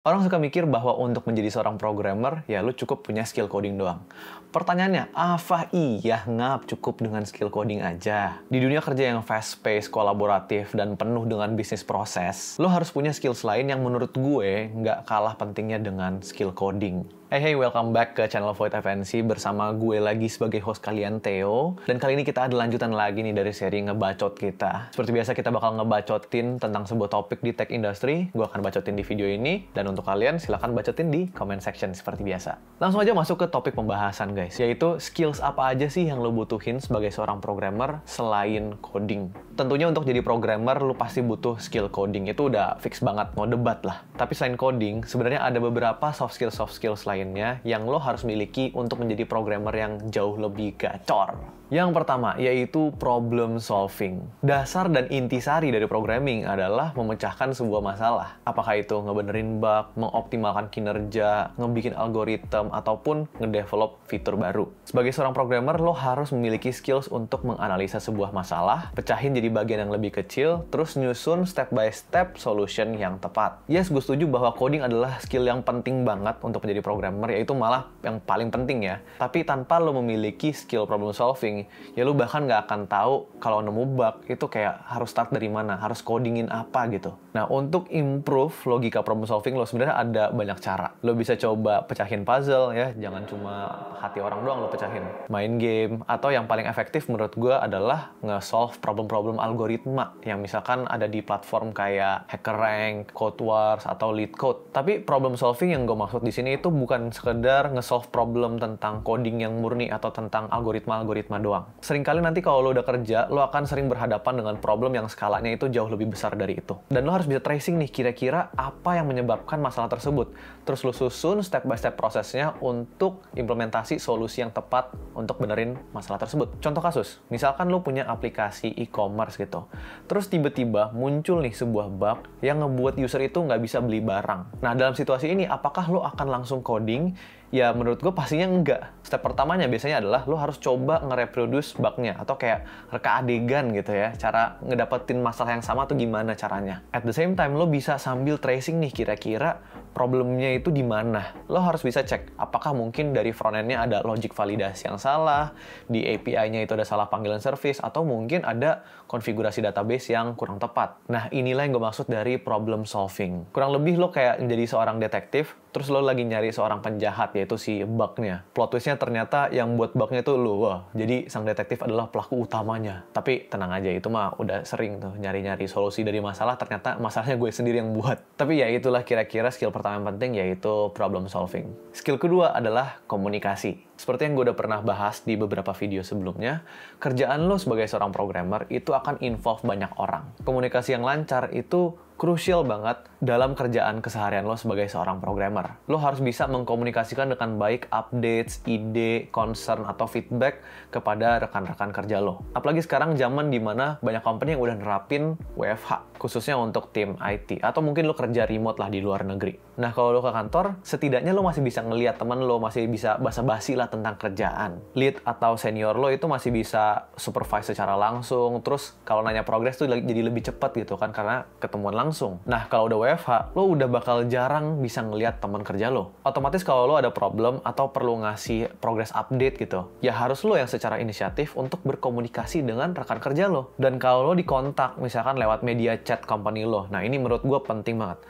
Orang suka mikir bahwa untuk menjadi seorang programmer, ya lu cukup punya skill coding doang. Pertanyaannya, apa iya ngap cukup dengan skill coding aja? Di dunia kerja yang fast-paced, kolaboratif, dan penuh dengan bisnis proses, lo harus punya skills lain yang menurut gue nggak kalah pentingnya dengan skill coding. Hey, welcome back ke channel Void FNC bersama gue lagi sebagai host kalian, Theo. Dan kali ini kita ada lanjutan lagi nih dari seri ngebacot kita. Seperti biasa kita bakal ngebacotin tentang sebuah topik di tech industry. Gue akan bacotin di video ini. Dan untuk kalian, silahkan bacotin di comment section seperti biasa. Langsung aja masuk ke topik pembahasan guys. Yaitu skills apa aja sih yang lo butuhin sebagai seorang programmer selain coding. Tentunya untuk jadi programmer, lo pasti butuh skill coding. Itu udah fix banget, no debat lah. Tapi selain coding, sebenarnya ada beberapa soft skills lainnya yang lo harus miliki untuk menjadi programmer yang jauh lebih gacor. Yang pertama, yaitu problem solving. Dasar dan intisari dari programming adalah memecahkan sebuah masalah. Apakah itu ngebenerin bug, mengoptimalkan kinerja, ngebikin algoritma, ataupun ngedevelop fitur baru. Sebagai seorang programmer, lo harus memiliki skills untuk menganalisa sebuah masalah, pecahin jadi bagian yang lebih kecil, terus nyusun step by step solution yang tepat. Yes, gue setuju bahwa coding adalah skill yang penting banget untuk menjadi programmer, yaitu malah yang paling penting ya. Tapi tanpa lo memiliki skill problem solving, ya lu bahkan nggak akan tahu kalau nemu bug itu kayak harus start dari mana, harus codingin apa gitu. Nah, untuk improve logika problem solving lo sebenarnya ada banyak cara. Lo bisa coba pecahin puzzle ya, jangan cuma hati orang doang lo pecahin. Main game, atau yang paling efektif menurut gue adalah nge-solve problem-problem algoritma yang misalkan ada di platform kayak HackerRank, CodeWars, atau LeetCode. Tapi problem solving yang gue maksud di sini itu bukan sekedar nge-solve problem tentang coding yang murni atau tentang algoritma-algoritma doang. Seringkali nanti kalau lo udah kerja, lo akan sering berhadapan dengan problem yang skalanya itu jauh lebih besar dari itu. Dan lo harus bisa tracing nih, kira-kira apa yang menyebabkan masalah tersebut. Terus lo susun step by step prosesnya untuk implementasi solusi yang tepat untuk benerin masalah tersebut. Contoh kasus, misalkan lo punya aplikasi e-commerce gitu. Terus tiba-tiba muncul nih sebuah bug yang ngebuat user itu nggak bisa beli barang. Nah, dalam situasi ini, apakah lo akan langsung coding? Ya menurut gue pastinya enggak. Step pertamanya biasanya adalah lo harus coba nge-reproduce bugnya atau kayak reka adegan gitu ya. Cara ngedapetin masalah yang sama tuh gimana caranya. At the same time lo bisa sambil tracing nih kira-kira problemnya itu di mana. Lo harus bisa cek apakah mungkin dari front-end-nya ada logic validasi yang salah, di API-nya itu ada salah panggilan service, atau mungkin ada konfigurasi database yang kurang tepat. Nah, inilah yang gue maksud dari problem solving. Kurang lebih lo kayak menjadi seorang detektif, terus lo lagi nyari seorang penjahat, yaitu si bug-nya. Plot twist-nya ternyata yang buat bug-nya tuh lo. Wah, jadi sang detektif adalah pelaku utamanya. Tapi tenang aja, itu mah udah sering tuh nyari-nyari solusi dari masalah, ternyata masalahnya gue sendiri yang buat. Tapi ya itulah kira-kira skill pertama yang penting, yaitu problem solving. Skill kedua adalah komunikasi. Seperti yang gue udah pernah bahas di beberapa video sebelumnya, kerjaan lo sebagai seorang programmer itu akan involve banyak orang. Komunikasi yang lancar itu krusial banget dalam kerjaan keseharian lo sebagai seorang programmer. Lo harus bisa mengkomunikasikan dengan baik updates, ide, concern, atau feedback kepada rekan-rekan kerja lo. Apalagi sekarang zaman dimana banyak company yang udah nerapin WFH, khususnya untuk tim IT. Atau mungkin lo kerja remote lah di luar negeri. Nah, kalau lo ke kantor, setidaknya lo masih bisa ngeliat teman lo, masih bisa basa-basi lah tentang kerjaan. Lead atau senior lo itu masih bisa supervise secara langsung. Terus kalau nanya progress tuh jadi lebih cepat gitu kan, karena ketemuan langsung. Nah, kalau udah WFH, lo udah bakal jarang bisa ngeliat teman kerja lo. Otomatis kalau lo ada problem atau perlu ngasih progress update gitu, ya harus lo yang secara inisiatif untuk berkomunikasi dengan rekan kerja lo. Dan kalau lo dikontak, misalkan lewat media chat company lo, nah ini menurut gue penting banget.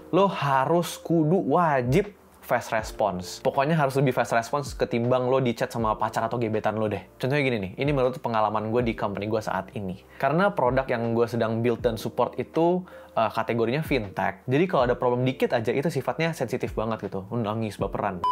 Lo harus kudu wajib fast response. Pokoknya harus lebih fast response ketimbang lo di chat sama pacar atau gebetan lo deh. Contohnya gini nih, ini menurut pengalaman gue di company gue saat ini. Karena produk yang gue sedang build dan support itu kategorinya fintech. Jadi kalau ada problem dikit aja itu sifatnya sensitif banget gitu. Nangis, baperan.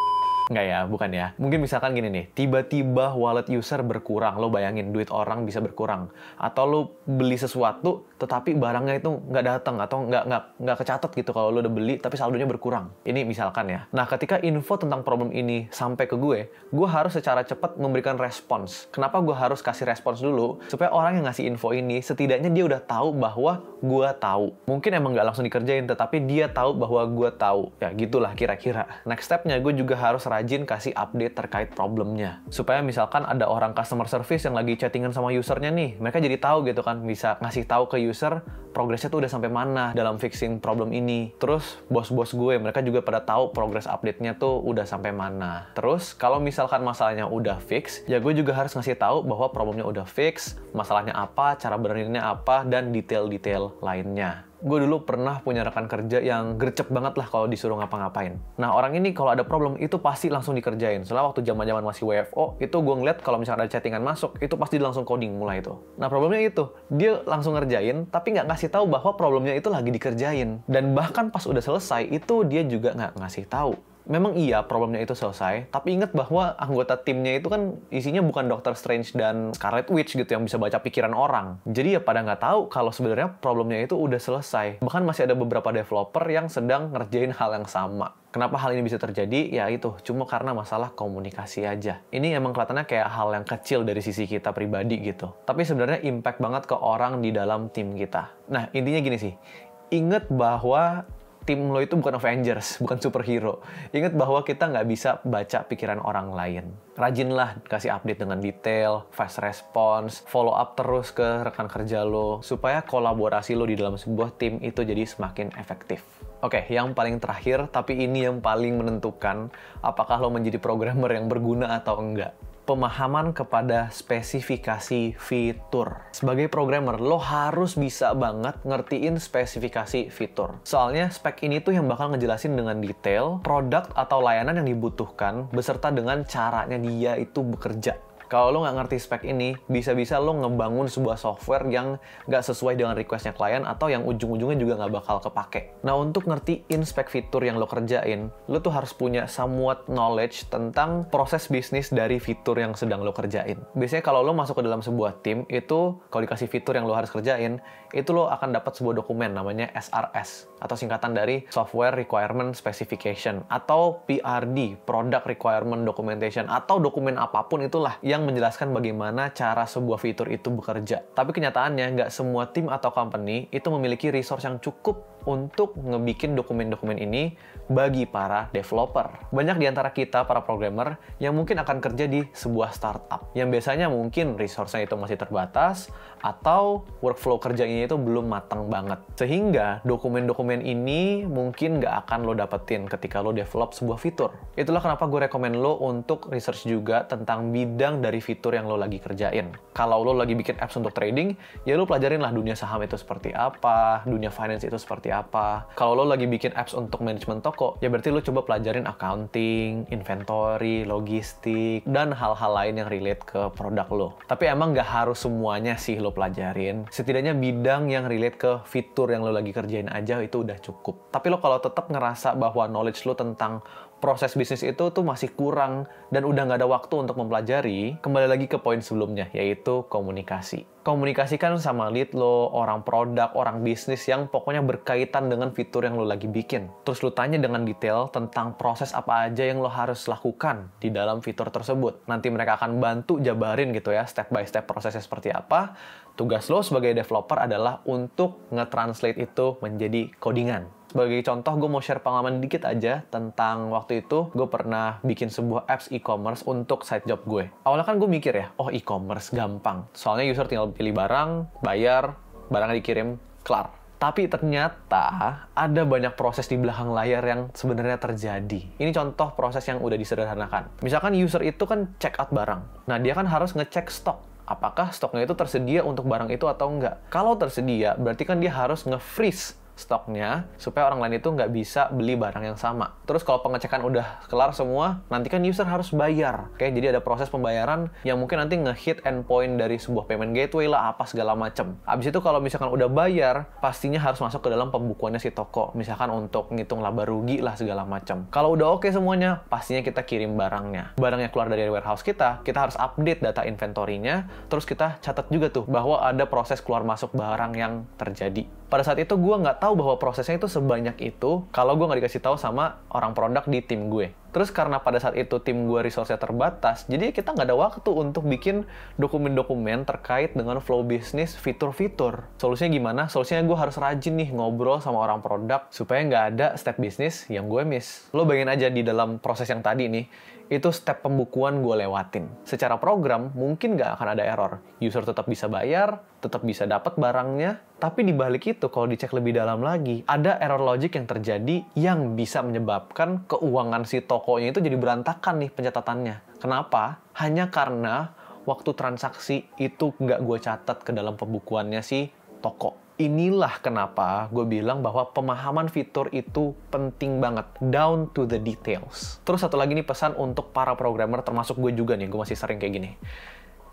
Nggak ya, bukan ya. Mungkin misalkan gini nih, tiba-tiba wallet user berkurang. Lo bayangin, duit orang bisa berkurang. Atau lo beli sesuatu, tetapi barangnya itu nggak datang. Atau nggak kecatat gitu kalau lo udah beli, tapi saldonya berkurang. Ini misalkan ya. Nah, ketika info tentang problem ini sampai ke gue harus secara cepat memberikan respons. Kenapa gue harus kasih respons dulu? Supaya orang yang ngasih info ini, setidaknya dia udah tahu bahwa gue tahu. Mungkin emang nggak langsung dikerjain, tetapi dia tahu bahwa gue tahu. Ya gitulah kira-kira. Next stepnya gue juga harus rajin kasih update terkait problemnya. Supaya misalkan ada orang customer service yang lagi chattingan sama usernya nih, mereka jadi tahu gitu kan, bisa ngasih tahu ke user progresnya tuh udah sampai mana dalam fixing problem ini. Terus bos-bos gue, mereka juga pada tahu progress update-nya tuh udah sampai mana. Terus kalau misalkan masalahnya udah fix, ya gue juga harus ngasih tahu bahwa problemnya udah fix, masalahnya apa, cara benerinnya apa, dan detail-detail lainnya. Gue dulu pernah punya rekan kerja yang gercep banget lah kalau disuruh ngapa-ngapain. Nah, orang ini kalau ada problem itu pasti langsung dikerjain. Soalnya waktu zaman-zaman masih WFO, itu gue ngeliat kalau misalnya ada chattingan masuk, itu pasti langsung coding mulai itu. Nah, problemnya itu, dia langsung ngerjain, tapi nggak ngasih tahu bahwa problemnya itu lagi dikerjain. Dan bahkan pas udah selesai, itu dia juga nggak ngasih tahu. Memang iya problemnya itu selesai, tapi ingat bahwa anggota timnya itu kan isinya bukan Doctor Strange dan Scarlet Witch gitu yang bisa baca pikiran orang. Jadi ya pada nggak tahu kalau sebenarnya problemnya itu udah selesai. Bahkan masih ada beberapa developer yang sedang ngerjain hal yang sama. Kenapa hal ini bisa terjadi? Ya itu, cuma karena masalah komunikasi aja. Ini emang kelihatannya kayak hal yang kecil dari sisi kita pribadi gitu. Tapi sebenarnya impact banget ke orang di dalam tim kita. Nah, intinya gini sih. Ingat bahwa tim lo itu bukan Avengers, bukan superhero. Ingat bahwa kita nggak bisa baca pikiran orang lain. Rajinlah kasih update dengan detail, fast response, follow up terus ke rekan kerja lo, supaya kolaborasi lo di dalam sebuah tim itu jadi semakin efektif. Oke, yang paling terakhir, tapi ini yang paling menentukan apakah lo menjadi programmer yang berguna atau enggak. Pemahaman kepada spesifikasi fitur. Sebagai programmer, lo harus bisa banget ngertiin spesifikasi fitur. Soalnya spek ini tuh yang bakal ngejelasin dengan detail produk atau layanan yang dibutuhkan beserta dengan caranya dia itu bekerja. Kalau lo nggak ngerti spek ini, bisa-bisa lo ngebangun sebuah software yang nggak sesuai dengan requestnya klien atau yang ujung-ujungnya juga nggak bakal kepake. Nah, untuk ngertiin spek fitur yang lo kerjain, lo tuh harus punya somewhat knowledge tentang proses bisnis dari fitur yang sedang lo kerjain. Biasanya kalau lo masuk ke dalam sebuah tim, itu kalau dikasih fitur yang lo harus kerjain, itu lo akan dapat sebuah dokumen namanya SRS, atau singkatan dari Software Requirement Specification, atau PRD, Product Requirement Documentation, atau dokumen apapun itulah yang menjelaskan bagaimana cara sebuah fitur itu bekerja. Tapi kenyataannya, nggak semua tim atau company itu memiliki resource yang cukup untuk ngebikin dokumen-dokumen ini bagi para developer. Banyak di antara kita, para programmer, yang mungkin akan kerja di sebuah startup, yang biasanya mungkin resource-nya itu masih terbatas, atau workflow kerjanya itu belum matang banget. Sehingga dokumen-dokumen ini mungkin nggak akan lo dapetin ketika lo develop sebuah fitur. Itulah kenapa gue rekomen lo untuk research juga tentang bidang dari fitur yang lo lagi kerjain. Kalau lo lagi bikin apps untuk trading, ya lo pelajarin lah dunia saham itu seperti apa, dunia finance itu seperti apa. Kalau lo lagi bikin apps untuk manajemen toko, ya berarti lo coba pelajarin accounting, inventory, logistik, dan hal-hal lain yang relate ke produk lo. Tapi emang nggak harus semuanya sih lo pelajarin. Setidaknya bidang yang relate ke fitur yang lo lagi kerjain aja itu udah cukup. Tapi lo kalau tetap ngerasa bahwa knowledge lo tentang proses bisnis itu tuh masih kurang dan udah nggak ada waktu untuk mempelajari, kembali lagi ke poin sebelumnya, yaitu komunikasi. Komunikasikan sama lead lo, orang produk, orang bisnis yang pokoknya berkaitan dengan fitur yang lo lagi bikin. Terus lo tanya dengan detail tentang proses apa aja yang lo harus lakukan di dalam fitur tersebut. Nanti mereka akan bantu jabarin gitu ya, step by step prosesnya seperti apa. Tugas lo sebagai developer adalah untuk nge-translate itu menjadi codingan. Sebagai contoh, gue mau share pengalaman dikit aja tentang waktu itu gue pernah bikin sebuah apps e-commerce untuk side job gue. Awalnya kan gue mikir ya, oh e-commerce gampang. Soalnya user tinggal pilih barang, bayar, barangnya dikirim, kelar. Tapi ternyata ada banyak proses di belakang layar yang sebenarnya terjadi. Ini contoh proses yang udah disederhanakan. Misalkan user itu kan check out barang. Nah, dia kan harus ngecek stok. Apakah stoknya itu tersedia untuk barang itu atau enggak? Kalau tersedia, berarti kan dia harus nge-freeze stoknya supaya orang lain itu nggak bisa beli barang yang sama. Terus kalau pengecekan udah kelar semua, nanti kan user harus bayar. Oke, jadi ada proses pembayaran yang mungkin nanti nge-hit endpoint dari sebuah payment gateway lah, apa segala macam. Abis itu kalau misalkan udah bayar, pastinya harus masuk ke dalam pembukuannya si toko. Misalkan untuk ngitung laba rugi lah segala macam. Kalau udah oke semuanya, pastinya kita kirim barangnya. Barangnya keluar dari warehouse kita harus update data inventory-nya, terus kita catat juga tuh bahwa ada proses keluar masuk barang yang terjadi. Pada saat itu gue nggak tahu bahwa prosesnya itu sebanyak itu kalau gue nggak dikasih tahu sama orang produk di tim gue. Terus karena pada saat itu tim gue resource-nya terbatas, jadi kita nggak ada waktu untuk bikin dokumen-dokumen terkait dengan flow bisnis, fitur-fitur. Solusinya gimana? Solusinya gue harus rajin nih ngobrol sama orang produk supaya nggak ada step bisnis yang gue miss. Lo bayangin aja di dalam proses yang tadi nih, itu step pembukuan gue lewatin. Secara program, mungkin nggak akan ada error. User tetap bisa bayar, tetap bisa dapat barangnya, tapi di balik itu, kalau dicek lebih dalam lagi, ada error logic yang terjadi yang bisa menyebabkan keuangan si tokonya itu jadi berantakan nih pencatatannya. Kenapa? Hanya karena waktu transaksi itu nggak gue catat ke dalam pembukuannya si toko. Inilah kenapa gue bilang bahwa pemahaman fitur itu penting banget, down to the details. Terus satu lagi nih pesan untuk para programmer, termasuk gue juga nih, gue masih sering kayak gini.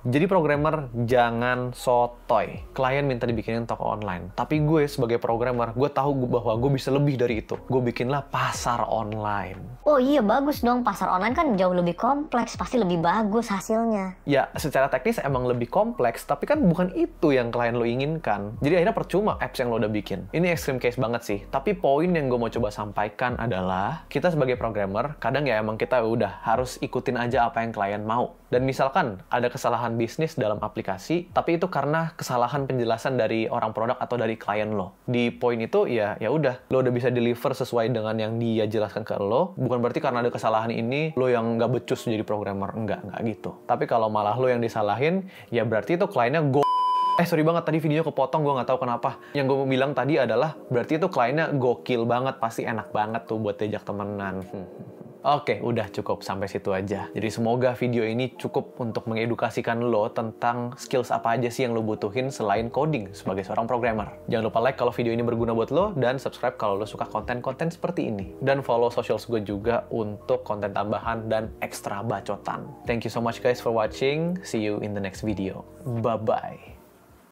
Jadi programmer jangan sotoy. Klien minta dibikinin toko online. Tapi gue sebagai programmer, gue tahu bahwa gue bisa lebih dari itu. Gue bikinlah pasar online. Oh iya, bagus dong. Pasar online kan jauh lebih kompleks. Pasti lebih bagus hasilnya. Ya, secara teknis emang lebih kompleks. Tapi kan bukan itu yang klien lo inginkan. Jadi akhirnya percuma apps yang lo udah bikin. Ini extreme case banget sih. Tapi poin yang gue mau coba sampaikan adalah, kita sebagai programmer, kadang ya emang kita udah harus ikutin aja apa yang klien mau. Dan misalkan ada kesalahan bisnis dalam aplikasi, tapi itu karena kesalahan penjelasan dari orang produk atau dari klien lo. Di poin itu ya udah, lo udah bisa deliver sesuai dengan yang dia jelaskan ke lo. Bukan berarti karena ada kesalahan ini lo yang nggak becus jadi programmer, enggak gitu. Tapi kalau malah lo yang disalahin, ya berarti itu kliennya sorry banget, tadi videonya kepotong, gue nggak tahu kenapa. Yang gue mau bilang tadi adalah, berarti itu kliennya gokil banget, pasti enak banget tuh buat diajak temenan. Oke, udah cukup sampai situ aja. Jadi semoga video ini cukup untuk mengedukasikan lo tentang skills apa aja sih yang lo butuhin selain coding sebagai seorang programmer. Jangan lupa like kalau video ini berguna buat lo, dan subscribe kalau lo suka konten-konten seperti ini. Dan follow socials gue juga untuk konten tambahan dan ekstra bacotan. Thank you so much guys for watching. See you in the next video. Bye-bye.